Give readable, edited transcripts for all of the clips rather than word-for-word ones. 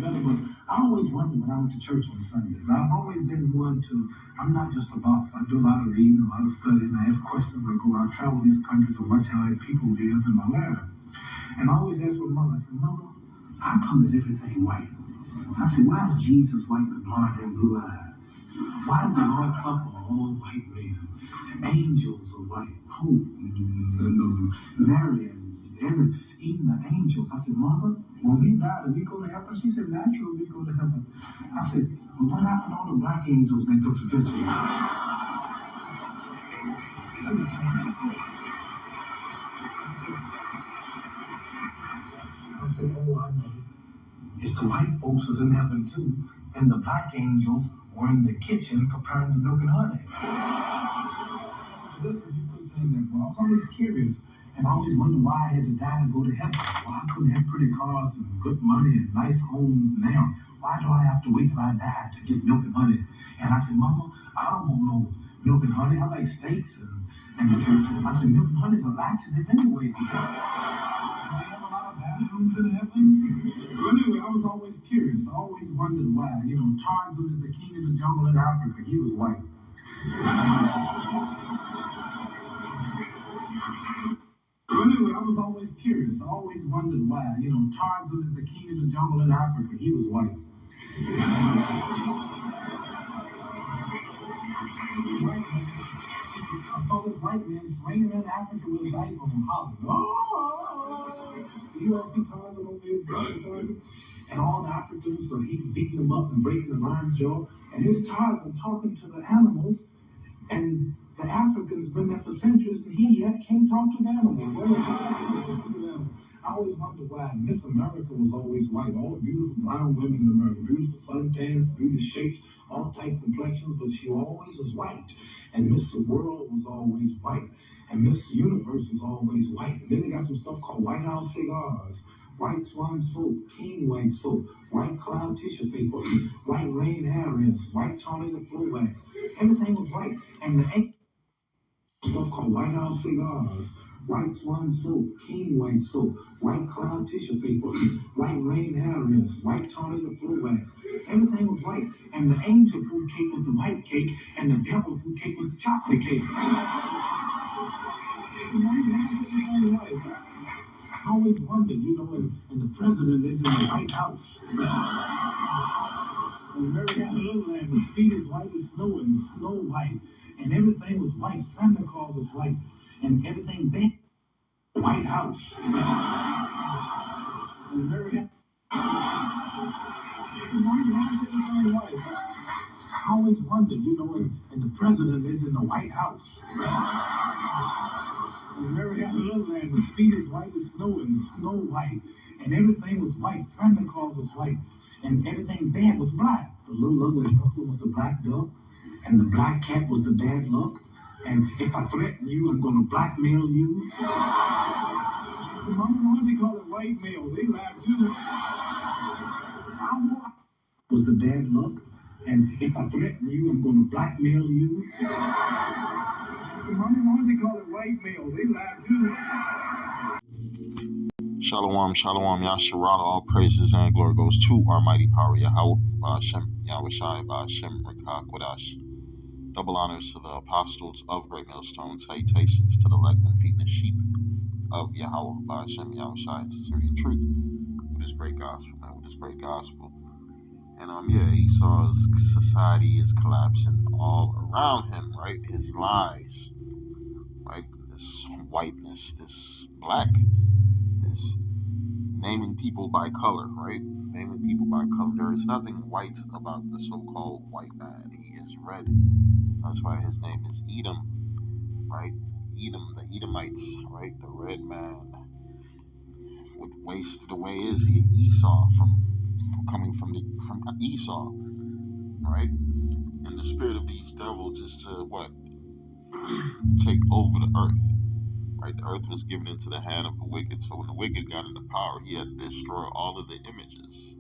better, but I always wondered when I went to church on Sundays. I've always been one to, I'm not just a boss. I do a lot of reading, a lot of studying. I ask questions. I travel these countries and watch how people live, and I learn. And I always ask my mother, I said, Mother, how come is everything white? I said, why is Jesus white with blonde and blue eyes? Why is the Lord's Supper all white men? Angels are white. Hope, Mary, and even the angels. I said, Mother, when we die, do we go to heaven? She said, naturally, we go to heaven. I said, well, what happened to all the black angels they took the pictures? I said, oh, I know. If the white folks was in heaven too, and the black angels were in the kitchen preparing the milk and honey. So listen, you put saying that, well, I was always curious, and I always wondered why I had to die to go to heaven. Why I couldn't have pretty cars and good money and nice homes now. Why do I have to wait till I die to get milk and honey? And I said, Mama, I don't want no milk and honey. I like steaks and I said, milk and honey is a laxative anyway. Do they have a lot of bathrooms in heaven? So anyway, I was always curious. I always wondered why. Tarzan is the king of the jungle in Africa. He was white. So anyway, I was always curious. I always wondered why. Tarzan is the king of the jungle in Africa. He was white. I saw this white man swinging in Africa with a diaper and hollering. Oh! You all see Tarzan over there? Tarzan? And all the Africans, so he's beating them up and breaking the lion's jaw. And here's Tarzan talking to the animals. And the Africans been there for centuries, and he yet can't talk to the animals. I always wondered why Miss America was always white. All the beautiful brown women in America, beautiful suntans, beautiful shapes, all type complexions, but she always was white. And Miss World was always white. And Miss Universe was always white. And then they got some stuff called White House cigars, white swan soap, king white soap, white cloud tissue paper, white rain hair rinse, white tornado flow wax. Everything was white. And the stuff called White House cigars, white swan soap, king white soap, white cloud tissue paper, white rain hair rinse, white tornado flow wax. Everything was white. And the angel food cake was the white cake, and the devil food cake was the chocolate cake. I always wondered, and the president lived in the White House. And Mary had a little lamb, his feet as white as snow and Snow White. And everything was white. Santa Claus was white. And everything big. White House. And Mary had white. I always wondered, and the president lived in the White House. And Mary had a little lamb, his feet as white as snow and Snow White. And everything was white. Santa Claus was white. And everything bad was black. The little ugly duckling was a black duck. And the black cat was the bad luck. And if I threaten you, I'm going to blackmail you. So Mama, why do they call it white mail? They laugh too. Was the bad luck. And if I threaten you, I'm going to blackmail you. So Mama, why do they call it white mail? They laugh too. Shalom, shalom, Yasharala, all praises and glory goes to Almighty Power Yahweh, Ba'ashem, Yahweh Shai, Ba'ashem, Rekah, Kodash. Double honors to the apostles of Great Millstone, salutations to the elect and feeding the sheep of Yahweh, Ba'ashem, Yahweh Shai, sincerity and truth, with this great gospel, man, with this great gospel. And Esau's society is collapsing all around him, right? His lies, right? This whiteness, this black, this naming people by color, right? Naming people by color. There is nothing white about the so-called white man. He is red. That's why his name is Edom, right? Edom, the Edomites, right? The red man. What wasted away is he Esau coming from Esau, right? And the spirit of these devils is to what? Take over the earth. Right, the earth was given into the hand of the wicked, so when the wicked got into power, he had to destroy all of the images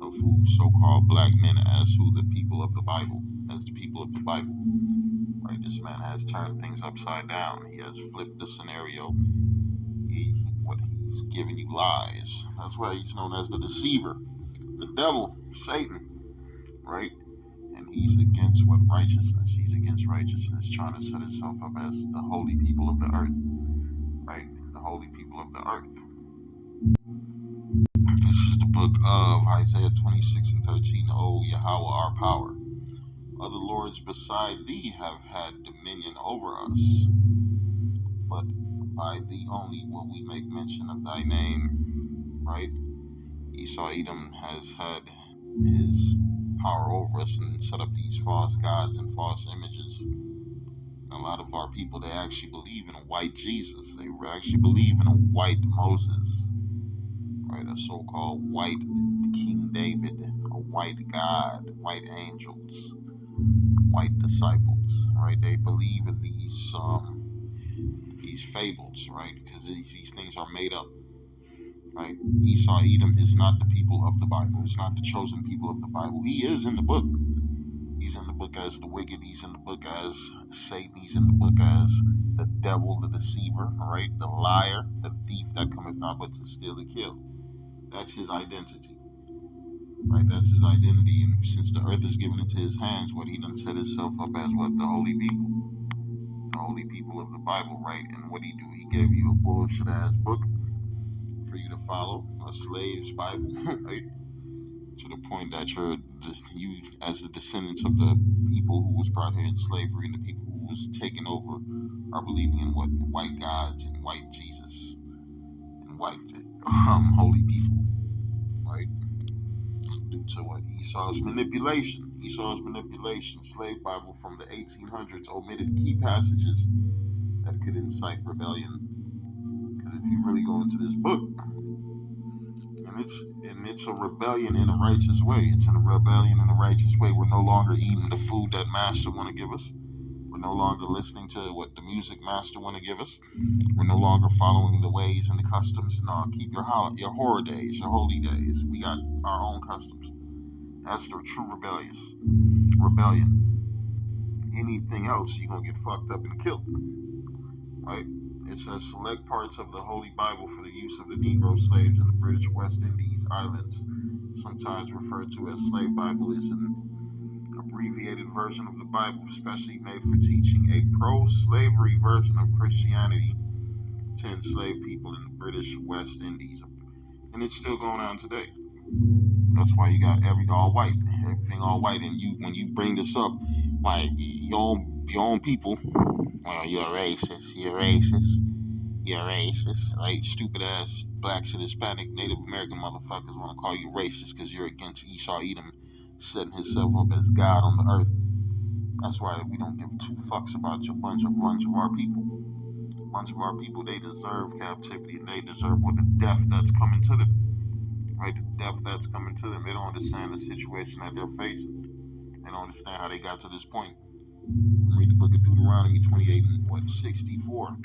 of who so-called black men as who the people of the Bible, as the people of the Bible. Right, this man has turned things upside down. He has flipped the scenario. He's giving you lies. That's why he's known as the deceiver. the devil, Satan, right? And he's against what righteousness? He's against righteousness, trying to set himself up as the holy people of the earth, right? The holy people of the earth. This is the book of Isaiah 26 and 13. O Yahweh, our power. Other lords beside thee have had dominion over us, but by thee only will we make mention of thy name, right? Esau Edom has had his power over us and set up these false gods and false images. And a lot of our people, they actually believe in a white Jesus. They actually believe in a white Moses, right? A so-called white King David, a white God, white angels, white disciples, right? They believe in these fables, right? Because these things are made up, right? Esau Edom is not the people of the Bible. It's not the chosen people of the Bible. He is in the book. He's in the book as the wicked. He's in the book as Satan. He's in the book as the devil, the deceiver, right? The liar, the thief that cometh not but to steal and kill. That's his identity, right? That's his identity. And since the earth is given into his hands, what he done set himself up as what? The holy people. The holy people of the Bible, right? And what he do? He gave you a bullshit ass book for you to follow, a slave's Bible, right? To the point that you, as the descendants of the people who was brought here in slavery and the people who was taken over, are believing in what? White gods and white Jesus and white holy people, right? Due to what? Esau's manipulation. Slave Bible from the 1800s omitted key passages that could incite rebellion. Because if you really go into this book, and it's a rebellion in a righteous way. It's in a rebellion in a righteous way. We're no longer eating the food that Master want to give us. We're no longer listening to what the music Master want to give us. We're no longer following the ways and the customs. No, keep your horror days, your holy days. We got our own customs. That's the true rebellion. Anything else, you're gonna get fucked up and killed, right? It says select parts of the Holy Bible for the use of the Negro slaves in the British West Indies Islands, sometimes referred to as Slave Bible, is an abbreviated version of the Bible, especially made for teaching a pro-slavery version of Christianity to enslaved people in the British West Indies. And it's still going on today. That's why you got everything all white. And when you bring this up, like your own people, you're racist, right? Stupid ass blacks and Hispanic Native American motherfuckers want to call you racist because you're against Esau Edom setting himself up as God on the earth. That's why we don't give two fucks about your bunch of our people. A bunch of our people, they deserve captivity and they deserve what the death that's coming to them. Right? The death that's coming to them. They don't understand the situation that they're facing. They don't understand how they got to this point. Read the book of Deuteronomy 28 and 64.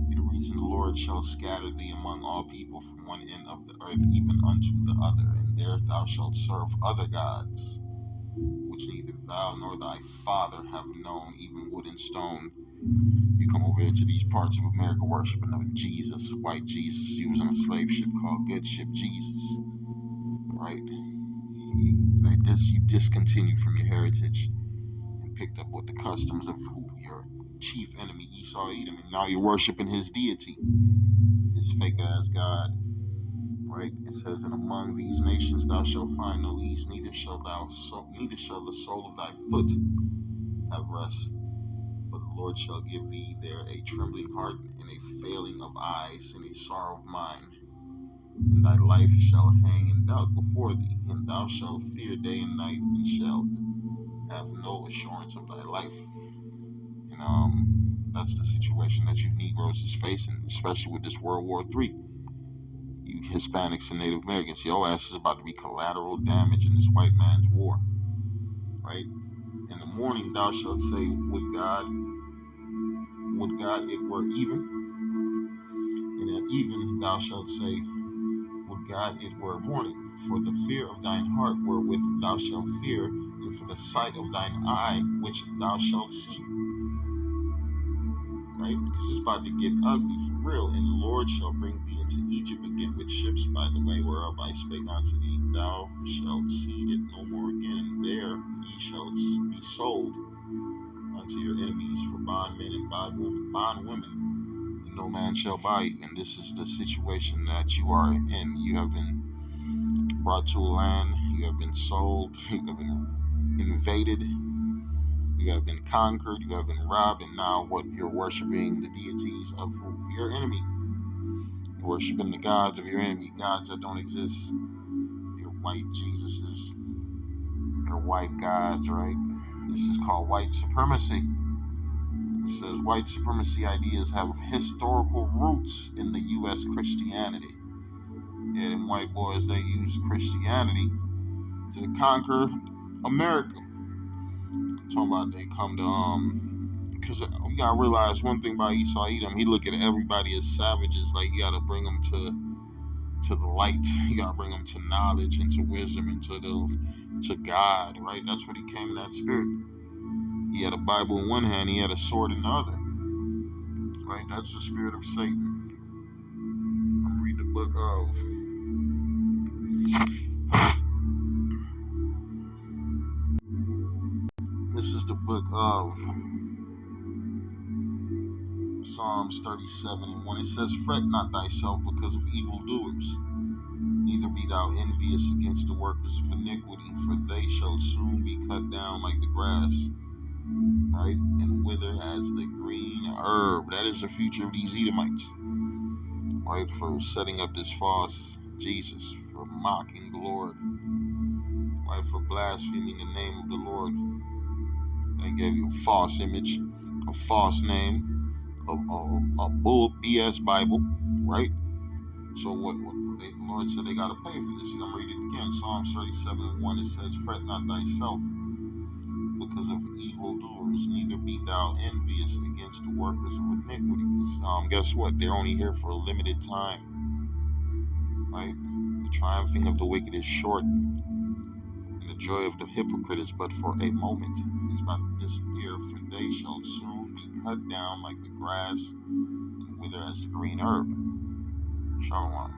The reason the Lord shall scatter thee among all people from one end of the earth even unto the other, and there thou shalt serve other gods, which neither thou nor thy father have known, even wood and stone. You come over here to these parts of America worshiping of Jesus, white Jesus. He was on a slave ship called Good Ship Jesus, right? You discontinued from your heritage and picked up with the customs of who your chief enemy Esau Edom, and now you're worshiping his deity, his fake ass God, right? It says, and among these nations thou shalt find no ease, neither shall the sole of thy foot have rest. But the Lord shall give thee there a trembling heart, and a failing of eyes, and a sorrow of mind. And thy life shall hang in doubt before thee, and thou shalt fear day and night, and shalt have no assurance of thy life. And that's the situation that you Negroes is facing, especially with this World War III. You Hispanics and Native Americans, your ass is about to be collateral damage in this white man's war, right? In the morning thou shalt say, would God it were even. And at even thou shalt say, would God it were morning. For the fear of thine heart wherewith thou shalt fear, and for the sight of thine eye which thou shalt see. Right? right? Because it's about to get ugly for real. And the Lord shall bring thee into Egypt again with ships by the way whereof I spake unto thee. Thou shalt see it no more again, and there ye shall be sold unto your enemies for bondmen and bondwomen, and no man shall buy you. And this is the situation that you are in. You have been brought to a land, you have been sold, you have been invaded, you have been conquered, you have been robbed, and now what? You're worshiping the deities of who? Your enemy. You're worshiping the gods of your enemy, gods that don't exist. Your white Jesuses, your white gods, right? This is called white supremacy. It says white supremacy ideas have historical roots in the U.S. Christianity. Yeah, them white boys, they use Christianity to conquer America. Talking about they come to because we gotta realize one thing about Esau Edom. He look at everybody as savages. Like you gotta bring them to the light. You gotta bring them to knowledge and to wisdom and to God. Right? That's what he came in that spirit. He had a Bible in one hand. He had a sword in the other. Right? That's the spirit of Satan. I'm reading the book of. This is the book of Psalms 37:1. It says, "Fret not thyself because of evildoers, neither be thou envious against the workers of iniquity, for they shall soon be cut down like the grass, right, and wither as the green herb." That is the future of these Edomites, right, for setting up this false Jesus, for mocking the Lord, right, for blaspheming the name of the Lord. They gave you a false image, a false name, a bull BS Bible, right? So what the Lord said they got to pay for this. I'm reading it again. Psalms 37:1. It says, "Fret not thyself because of evildoers, neither be thou envious against the workers of iniquity." Because guess what? They're only here for a limited time, right? The triumphing of the wicked is short, and the joy of the hypocrite is but for a moment. It's about to disappear, for they shall soon be cut down like the grass and wither as the green herb. Shalom.